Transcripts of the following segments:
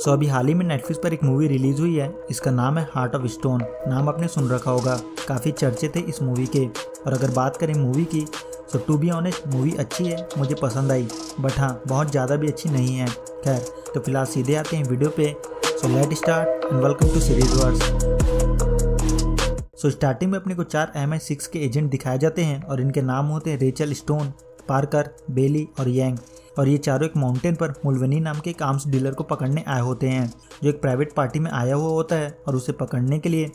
सो अभी हाल ही में नेटफ्लिक्स पर एक मूवी रिलीज हुई है। इसका नाम है हार्ट ऑफ स्टोन। नाम आपने सुन रखा होगा, काफ़ी चर्चे थे इस मूवी के। और अगर बात करें मूवी की तो टू बी ऑनेस्ट मूवी अच्छी है, मुझे पसंद आई, बट हाँ बहुत ज़्यादा भी अच्छी नहीं है। खैर तो फिलहाल सीधे आते हैं वीडियो पे। So let start and welcome to series verse. So starting में अपने को 4 MI6 के एजेंट दिखाए जाते हैं और इनके नाम होते हैं रेचल स्टोन, पार्कर, बेली और यंग। और ये चारों एक माउंटेन पर मुल्वनी नाम के एक आर्म्स डीलर को पकड़ने आए होते हैं, जो एक प्राइवेट पार्टी में आया हुआ होता है। और उसे पकड़ने के लिए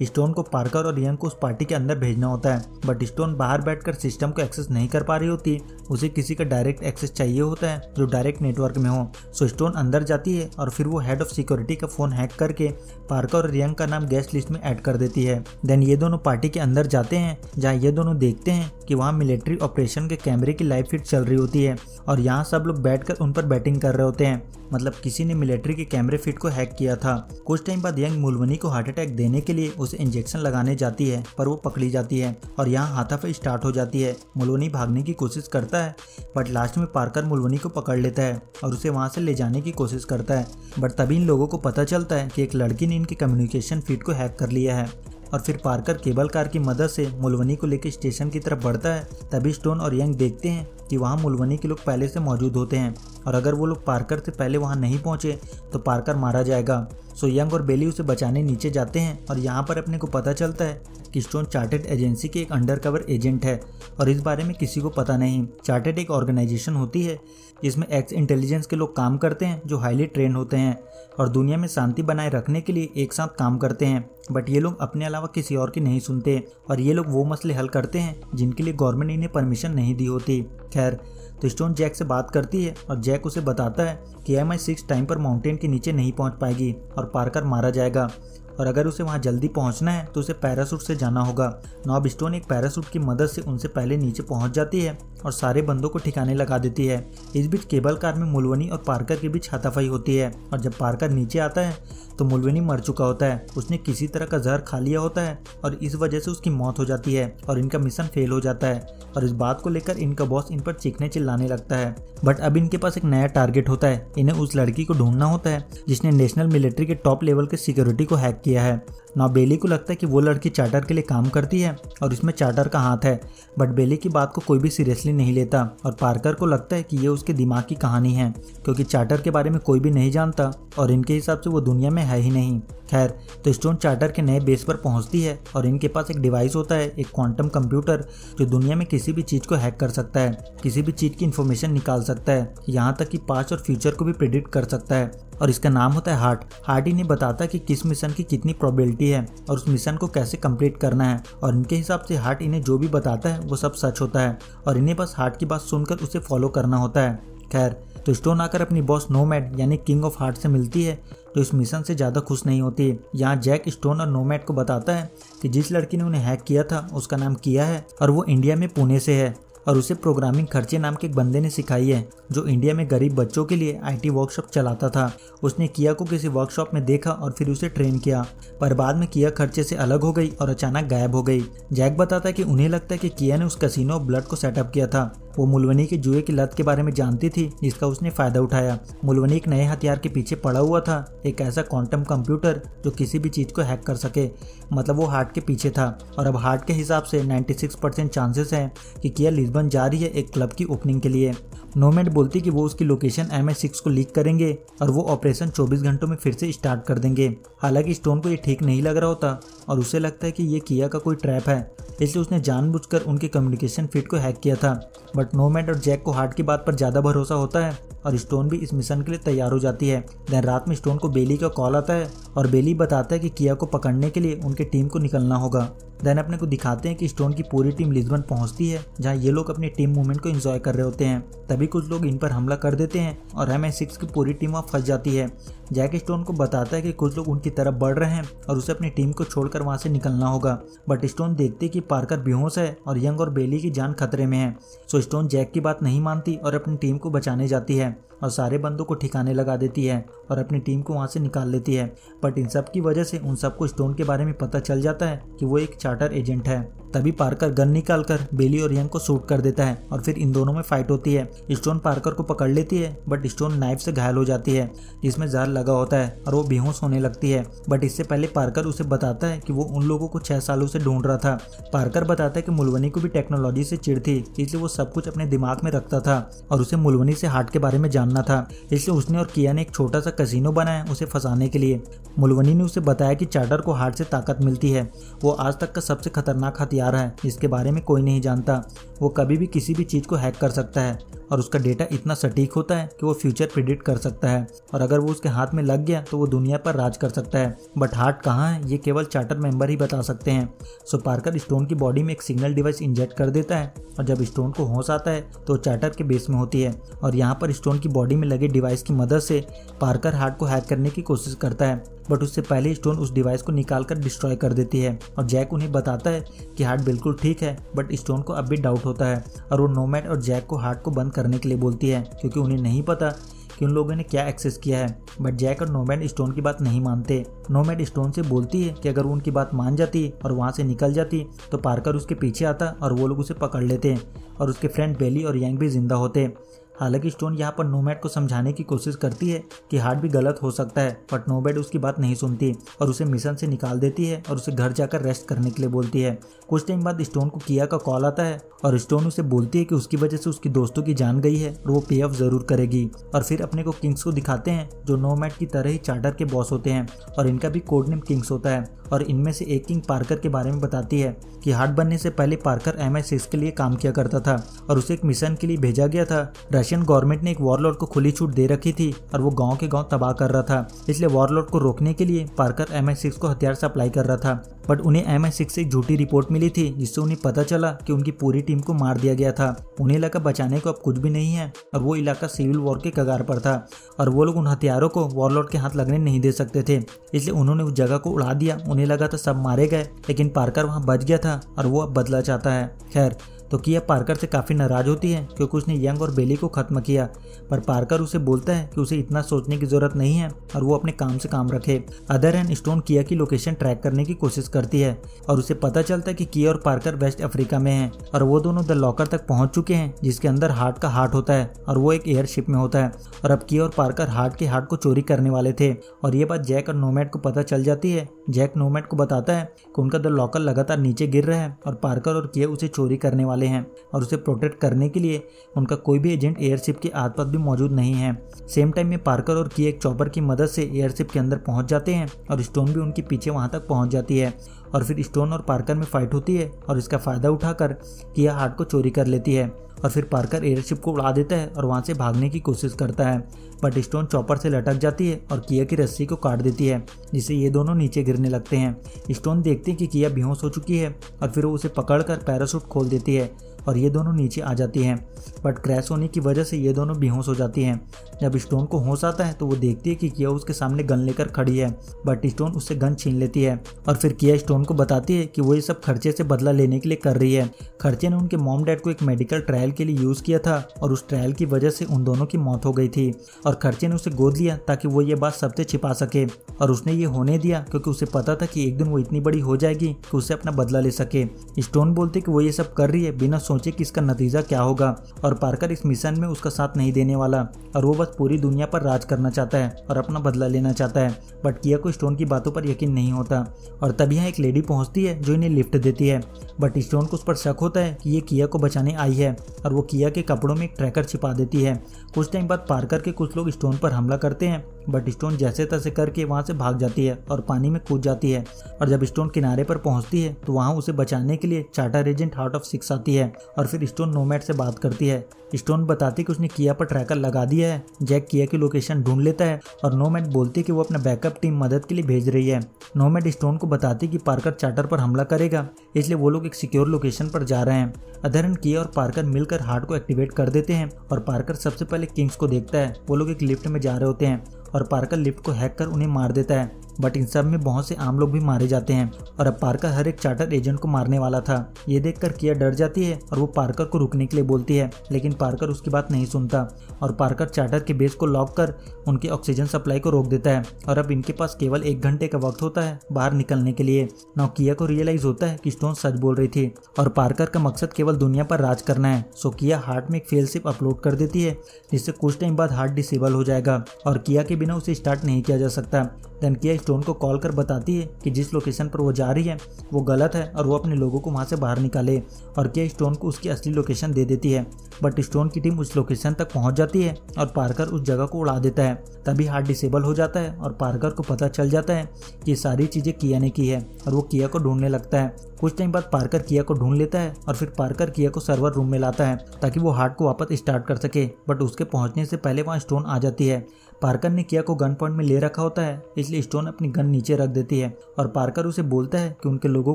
स्टोन को पार्कर और यंग को उस पार्टी के अंदर भेजना होता है। बट स्टोन बाहर बैठकर सिस्टम को एक्सेस नहीं कर पा रही होती, उसे किसी का डायरेक्ट एक्सेस चाहिए होता है जो डायरेक्ट नेटवर्क में हो। सो स्टोन अंदर जाती है और फिर वो हेड ऑफ सिक्योरिटी का फ़ोन हैक करके पार्कर और यंग का नाम गेस्ट लिस्ट में ऐड कर देती है। देन ये दोनों पार्टी के अंदर जाते हैं, जहाँ ये दोनों देखते हैं कि वहाँ मिलिट्री ऑपरेशन के कैमरे की लाइव फीड चल रही होती है और यहाँ सब लोग बैठकर उन पर बैटिंग कर रहे होते हैं। मतलब किसी ने मिलिट्री के कैमरे फीड को हैक किया था। कुछ टाइम बाद यंग मुल्वनी को हार्ट अटैक देने के लिए उसे इंजेक्शन लगाने जाती है, पर वो पकड़ी जाती है और यहाँ हाथापाई स्टार्ट हो जाती है। मुल्वनी भागने की कोशिश करता है, बट लास्ट में पार्कर मुल्वनी को पकड़ लेता है और उसे वहाँ से ले जाने की कोशिश करता है। बट तभी इन लोगों को पता चलता है कि एक लड़की ने इनकी कम्युनिकेशन फीड को हैक कर लिया है। और फिर पार्कर केबल कार की मदद से मुल्वनी को लेकर स्टेशन की तरफ बढ़ता है। तभी स्टोन और यंग देखते हैं कि वहाँ मुल्वनी के लोग पहले से मौजूद होते हैं और अगर वो लोग पार्कर से पहले वहाँ नहीं पहुँचे तो पार्कर मारा जाएगा। सो यंग और बेली उसे बचाने नीचे जाते हैं और यहाँ पर अपने को पता चलता है कि स्टोन चार्टेड एजेंसी के एक अंडरकवर एजेंट है और इस बारे में किसी को पता नहीं। चार्टेड एक ऑर्गेनाइजेशन होती है जिसमें एक्स इंटेलिजेंस के लोग काम करते हैं जो हाईली ट्रेन होते हैं और दुनिया में शांति बनाए रखने के लिए एक साथ काम करते हैं। बट ये लोग अपने अलावा किसी और की नहीं सुनते और ये लोग वो मसले हल करते हैं जिनके लिए गवर्नमेंट इन्हें परमिशन नहीं दी होती। खैर तो स्टोन जैक से बात करती है और जैक उसे बताता है कि MI6 टाइम पर माउंटेन के नीचे नहीं पहुंच पाएगी और पार्कर मारा जाएगा और अगर उसे वहां जल्दी पहुंचना है तो उसे पैराशूट से जाना होगा। अब स्टोन एक पैराशूट की मदद से उनसे पहले नीचे पहुंच जाती है और सारे बंदों को ठिकाने लगा देती है। इस बीच केबल कार में मुल्वनी और पार्कर के बीच हाथापाई होती है और जब पार्कर नीचे आता है तो मुल्वनी मर चुका होता है। उसने किसी तरह का जहर खा लिया होता है और इस वजह से उसकी मौत हो जाती है और इनका मिशन फेल हो जाता है। और इस बात को लेकर इनका बॉस इन पर चीखने चिल्लाने लगता है। बट अब इनके पास एक नया टारगेट होता है। इन्हें उस लड़की को ढूंढना होता है जिसने नेशनल मिलिट्री के टॉप लेवल के सिक्योरिटी को हैक किया है। बेली को लगता है कि वो लड़की चार्टर के लिए काम करती है और इसमें चार्टर का हाथ है, बट बेली की बात को कोई भी सीरियसली नहीं लेता और पार्कर को लगता है कि ये उसके दिमाग की कहानी है क्योंकि चार्टर के बारे में कोई भी नहीं जानता और इनके हिसाब से वो दुनिया में है ही नहीं। खैर तो स्टोन चार्टर के नए बेस पर पहुंचती है और इनके पास एक डिवाइस होता है, एक क्वांटम कंप्यूटर जो दुनिया में किसी भी चीज़ को हैक कर सकता है, किसी भी चीज़ की इन्फॉर्मेशन निकाल सकता है, यहाँ तक कि पास्ट और फ्यूचर को भी प्रेडिक्ट कर सकता है। और इसका नाम होता है हार्ट इन्हें बताता है कि किस मिशन की कितनी प्रोबेबिलिटी है और उस मिशन को कैसे कंप्लीट करना है। और इनके हिसाब से हार्ट इन्हें जो भी बताता है वो सब सच होता है और इन्हें बस हार्ट की बात सुनकर उसे फॉलो करना होता है। खैर तो स्टोन आकर अपनी बॉस नोमैड यानी किंग ऑफ हार्ट से मिलती है तो इस मिशन से ज़्यादा खुश नहीं होती। यहाँ जैक स्टोन और नोमैड को बताता है कि जिस लड़की ने उन्हें हैक किया था उसका नाम किया है और वो इंडिया में पुणे से है और उसे प्रोग्रामिंग खर्चे नाम के एक बंदे ने सिखाई है जो इंडिया में गरीब बच्चों के लिए IT वर्कशॉप चलाता था। उसने किया को किसी वर्कशॉप में देखा और फिर उसे ट्रेन किया, पर बाद में किया खर्चे से अलग हो गई और अचानक गायब हो गई। जैक बताता है कि उन्हें लगता है कि किया ने उस कैसीनो ऑफ ब्लड को सेटअप किया था। वो मुल्वनी के जुए की लत के बारे में जानती थी जिसका उसने फ़ायदा उठाया। मुल्वनी एक नए हथियार के पीछे पड़ा हुआ था, एक ऐसा क्वांटम कंप्यूटर जो किसी भी चीज़ को हैक कर सके। मतलब वो हार्ट के पीछे था और अब हार्ट के हिसाब से 96% चांसेस हैं कि किया लिस्बन जा रही है एक क्लब की ओपनिंग के लिए। नोमैड बोलती कि वो उसकी लोकेशन MI6 को लीक करेंगे और वो ऑपरेशन 24 घंटों में फिर से स्टार्ट कर देंगे। हालांकि स्टोन को ये ठीक नहीं लग रहा होता और उसे लगता है कि ये किया का कोई ट्रैप है, इसलिए उसने जानबूझकर उनके कम्युनिकेशन फीड को हैक किया था। बट नोमैड और जैक को हार्ट की बात पर ज़्यादा भरोसा होता है और स्टोन भी इस मिशन के लिए तैयार हो जाती है। देन रात में स्टोन को बेली का कॉल आता है और बेली बताता है कि किया को पकड़ने के लिए उनके टीम को निकलना होगा। देन अपने को दिखाते हैं कि स्टोन की पूरी टीम लिस्बन पहुंचती है जहां ये लोग अपनी टीम मूवमेंट को एंजॉय कर रहे होते हैं। तभी कुछ लोग इन पर हमला कर देते हैं और MI6 की पूरी टीम वहां फंस जाती है। जैक स्टोन को बताता है कि कुछ लोग उनकी तरफ बढ़ रहे हैं और उसे अपनी टीम को छोड़कर वहां से निकलना होगा। बट स्टोन देखते कि पार्कर बेहोश है और यंग और बेली की जान खतरे में है। सो स्टोन जैक की बात नहीं मानती और अपनी टीम को बचाने जाती है और सारे बंदों को ठिकाने लगा देती है और अपनी टीम को वहाँ से निकाल लेती है। बट इन सब की वजह से उन सबको स्टोन के बारे में पता चल जाता है कि वो एक चार्टर एजेंट है। तभी पार्कर गन निकालकर बेली और यंग को शूट कर देता है और फिर इन दोनों में फाइट होती है। स्टोन पार्कर को पकड़ लेती है बट स्टोन नाइफ से घायल हो जाती है जिसमें जहर लगा होता है और वो बेहोश होने लगती है। बट इससे पहले पार्कर उसे बताता है कि वो उन लोगों को 6 सालों से ढूंढ रहा था। पार्कर बताता है कि मुल्वनी को भी टेक्नोलॉजी से चिढ़ थी, इसलिए वो सब कुछ अपने दिमाग में रखता था और उसे मुल्वनी से हार्ट के बारे में जानना था। इसलिए उसने और किया ने एक छोटा सा कैसीनो बनाया उसे फंसाने के लिए। मुल्वनी ने उसे बताया कि चार्टर को हार्ट से ताकत मिलती है, वो आज तक का सबसे खतरनाक हथियार है जिसके बारे में कोई नहीं जानता। वो कभी भी किसी भी चीज को हैक कर सकता है और उसका डेटा इतना सटीक होता है कि वो फ्यूचर प्रिडिक्ट कर सकता है और अगर वो उसके हाथ में लग गया तो वो दुनिया पर राज कर सकता है। बट हार्ट कहाँ है ये केवल चार्टर मेंबर ही बता सकते हैं। सो पार्कर स्टोन की बॉडी में एक सिग्नल डिवाइस इंजेक्ट कर देता है और जब स्टोन को होश आता है तो चार्टर के बेस में होती है और यहाँ पर स्टोन की बॉडी में लगे डिवाइस की मदद से पार्कर हार्ट को हैक करने की कोशिश करता है। बट उससे पहले स्टोन उस डिवाइस को निकालकर डिस्ट्रॉय कर देती है और जैक उन्हें बताता है कि हार्ट बिल्कुल ठीक है। बट स्टोन को अब भी डाउट होता है और वो नोमैड और जैक को हार्ट को बंद करने के लिए बोलती है क्योंकि उन्हें नहीं पता कि उन लोगों ने क्या एक्सेस किया है। बट जैक और नोमैड स्टोन की बात नहीं मानते। नोमैड स्टोन से बोलती है कि अगर वो उनकी बात मान जाती और वहाँ से निकल जाती तो पार्कर उसके पीछे आता और वो लोग उसे पकड़ लेते और उसके फ्रेंड बेली और यांग भी जिंदा होते। हालांकि स्टोन यहाँ पर नोमैड को समझाने की कोशिश करती है कि हार्ट भी गलत हो सकता है, बट नोमैड उसकी बात नहीं सुनती और उसे मिशन से निकाल देती है और उसे घर जाकर रेस्ट करने के लिए बोलती है। कुछ टाइम बाद स्टोन को किया का कॉल आता है और स्टोन उसे बोलती है कि उसकी वजह से उसकी दोस्तों की जान गई है और वो पे ऑफ जरूर करेगी। और फिर अपने को किंग्स को दिखाते हैं जो नोमैड की तरह ही चार्टर के बॉस होते हैं और इनका भी कोड नेम किंग्स होता है और इनमें से एक किंग पार्कर के बारे में बताती है कि हार्ट बनने से पहले पार्कर MI6 के लिए काम किया करता था और उसे एक मिशन के लिए भेजा गया था। रशियन गवर्नमेंट ने एक वॉरलॉर्ड को खुली छूट दे रखी थी और वो गांव के गांव तबाह कर रहा था, इसलिए वॉरलॉर्ड को रोकने के लिए पार्कर MI6 को हथियार सप्लाई कर रहा था। बट उन्हें MI6 से एक झूठी रिपोर्ट मिली थी जिससे उन्हें पता चला कि उनकी पूरी टीम को मार दिया गया था। उन्हें लगा बचाने को अब कुछ भी नहीं है और वो इलाका सिविल वॉर के कगार पर था और वो लोग उन हथियारों को वॉरलॉर्ड के हाथ लगने नहीं दे सकते थे, इसलिए उन्होंने उस जगह को उड़ा दिया। उन्हें लगा था सब मारे गए, लेकिन पार्कर वहां बच गया था और वो अब बदला चाहता है। खैर तो किया पार्कर से काफ़ी नाराज होती है क्योंकि उसने यंग और बेली को ख़त्म किया, पर पार्कर उसे बोलता है कि उसे इतना सोचने की ज़रूरत नहीं है और वो अपने काम से काम रखे। अदर हैंड स्टोन किया की लोकेशन ट्रैक करने की कोशिश करती है और उसे पता चलता है कि किया और पार्कर वेस्ट अफ्रीका में हैं और वो दोनों द लॉकर तक पहुंच चुके हैं जिसके अंदर हार्ट का हार्ट होता है और वो एक एयरशिप में होता है और अब किया और पार्कर हार्ट के हार्ट को चोरी करने वाले थे और ये बात जैक और नोमैड को पता चल जाती है। जैक नोमैड को बताता है कि उनका द लॉकर लगातार नीचे गिर रहा है और पार्कर और किया उसे चोरी करने वाले हैं और उसे प्रोटेक्ट करने के लिए उनका कोई भी एजेंट एयरशिप के आसपास भी मौजूद नहीं है। सेम टाइम में पार्कर और किया एक चॉपर की मदद से एयरशिप के अंदर पहुंच जाते हैं और स्टोन भी उनके पीछे वहां तक पहुंच जाती है और फिर स्टोन और पार्कर में फाइट होती है और इसका फायदा उठाकर किया हार्ट को चोरी कर लेती है और फिर पार्कर एयरशिप को उड़ा देता है और वहां से भागने की कोशिश करता है, बट स्टोन चॉपर से लटक जाती है और किया की रस्सी को काट देती है जिससे ये दोनों नीचे गिरने लगते हैं। स्टोन देखते हैं कि किया बेहोश हो चुकी है और फिर वो उसे पकड़कर पैराशूट खोल देती है और ये दोनों नीचे आ जाती हैं, बट क्रैश होने की वजह से ये दोनों बेहोश हो जाती हैं। जब स्टोन को होश आता है तो वो देखती है कि किया उसके सामने गन लेकर खड़ी है, बट स्टोन उससे गन छीन लेती है और फिर किया स्टोन को बताती है कि वो ये सब खर्चे से बदला लेने के लिए कर रही है। खर्चे ने उनके मॉम डैड को एक मेडिकल ट्रायल के लिए यूज किया था और उस ट्रायल की वजह से उन दोनों की मौत हो गई थी और खर्चे ने उसे गोद लिया ताकि वो ये बात सबसे छिपा सके और उसने ये होने दिया क्योंकि उसे पता था कि एक दिन वो इतनी बड़ी हो जाएगी कि उससे अपना बदला ले सके। स्टोन बोलते कि वो ये सब कर रही है बिना सोचे कि इसका नतीजा क्या होगा और पार्कर इस मिशन में उसका साथ नहीं देने वाला और वो बस पूरी दुनिया पर राज करना चाहता है और अपना बदला लेना चाहता है। बट किया को स्टोन की बातों पर यकीन नहीं होता और तब यहाँ एक लेडी पहुंचती है जो इन्हें लिफ्ट देती है, बट स्टोन को उस पर शक होता है कि ये किया को बचाने आई है और वो किया के कपड़ों में एक ट्रैकर छिपा देती है। कुछ टाइम बाद पार्कर के कुछ लोग स्टोन पर हमला करते हैं, बट स्टोन जैसे तैसे करके वहां से भाग जाती है और पानी में कूद जाती है और जब स्टोन किनारे पर पहुंचती है तो वहां उसे बचाने के लिए चार्टर एजेंट हार्ट ऑफ 6 आती है और फिर स्टोन नोमैड से बात करती है। स्टोन बताती कि उसने किया पर ट्रैकर लगा दिया है। जैक किया की लोकेशन ढूंढ लेता है और नोमैड बोलती कि वो अपना बैकअप टीम मदद के लिए भेज रही है। नोमैड स्टोन को बताती कि पार्कर चार्टर पर हमला करेगा, इसलिए वो लोग एक सिक्योर लोकेशन पर जा रहे हैं। अदरन किया और पार्कर मिलकर हार्ट को एक्टिवेट कर देते हैं और पार्कर सबसे पहले किंग्स को देखता है। वो लोग एक लिफ्ट में जा रहे होते हैं और पार्कर लिफ्ट को हैक कर उन्हें मार देता है। बट इन सब में बहुत से आम लोग भी मारे जाते हैं और अब पार्कर हर एक चार्टर एजेंट को मारने वाला था। ये देखकर किया डर जाती है और वो पार्कर को रुकने के लिए बोलती है, लेकिन पार्कर उसकी बात नहीं सुनता और पार्कर चार्टर के बेस को लॉक कर उनकी ऑक्सीजन सप्लाई को रोक देता है और अब इनके पास केवल 1 घंटे का वक्त होता है बाहर निकलने के लिए। नाउ किया को रियलाइज होता है कि स्टोन सच बोल रही थी और पार्कर का मकसद केवल दुनिया पर राज करना है। सो किया हार्ट में एक फेल सेफ अपलोड कर देती है जिससे कुछ टाइम बाद हार्ट डिसेबल हो जाएगा और किया के बिना उसे स्टार्ट नहीं किया जा सकता। देन किया स्टोन को कॉल कर बताती है कि जिस लोकेशन पर वो जा रही है वो गलत है और वो अपने लोगों को वहाँ से बाहर निकाले और किया स्टोन को उसकी असली लोकेशन दे देती है। बट स्टोन की टीम उस लोकेशन तक पहुँच जाती है और पार्कर उस जगह को उड़ा देता है। तभी हार्ट डिसेबल हो जाता है और पार्कर को पता चल जाता है कि सारी चीज़ें किया ने की है और वो किया को ढूंढने लगता है। कुछ टाइम बाद पार्कर किया को ढूंढ लेता है और फिर पार्कर किया को सर्वर रूम में लाता है ताकि वो हार्ट को वापस स्टार्ट कर सके। बट उसके पहुंचने से पहले वहाँ स्टोन आ जाती है। पार्कर ने किया को गन पॉइंट में ले रखा होता है इसलिए स्टोन अपनी गन नीचे रख देती है और पार्कर उसे बोलता है कि उनके लोगों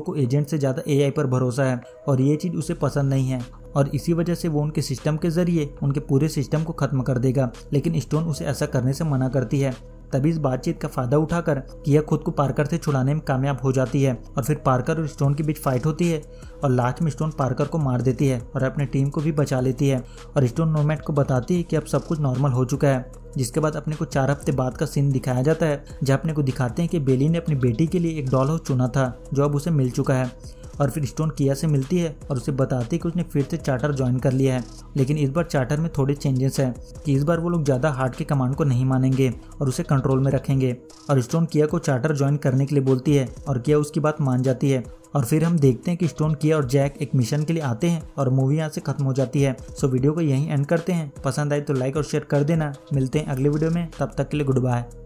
को एजेंट से ज़्यादा एआई पर भरोसा है और ये चीज़ उसे पसंद नहीं है और इसी वजह से वो उनके सिस्टम के जरिए उनके पूरे सिस्टम को खत्म कर देगा। लेकिन स्टोन उसे ऐसा करने से मना करती है। तभी इस बातचीत का फायदा उठाकर किया खुद को पार्कर से छुड़ाने में कामयाब हो जाती है और फिर पार्कर और स्टोन के बीच फाइट होती है और लास्ट में स्टोन पार्कर को मार देती है और अपने टीम को भी बचा लेती है और स्टोन नोमैड को बताती है कि अब सब कुछ नॉर्मल हो चुका है। जिसके बाद अपने को 4 हफ्ते बाद का सीन दिखाया जाता है जहाँ अपने को दिखाते हैं कि बेली ने अपनी बेटी के लिए एक डॉल हाउस चुना था जो अब उसे मिल चुका है और फिर स्टोन किया से मिलती है और उसे बताती है कि उसने फिर से चार्टर ज्वाइन कर लिया है। लेकिन इस बार चार्टर में थोड़े चेंजेस हैं कि इस बार वो लोग ज़्यादा हार्ट के कमांड को नहीं मानेंगे और उसे कंट्रोल में रखेंगे और स्टोन किया को चार्टर ज्वाइन करने के लिए बोलती है और किया उसकी बात मान जाती है। और फिर हम देखते हैं कि स्टोन किया और जैक एक मिशन के लिए आते हैं और मूवी यहाँ से खत्म हो जाती है। सो वीडियो को यहीं एंड करते हैं। पसंद आए तो लाइक और शेयर कर देना। मिलते हैं अगले वीडियो में, तब तक के लिए गुड बाय।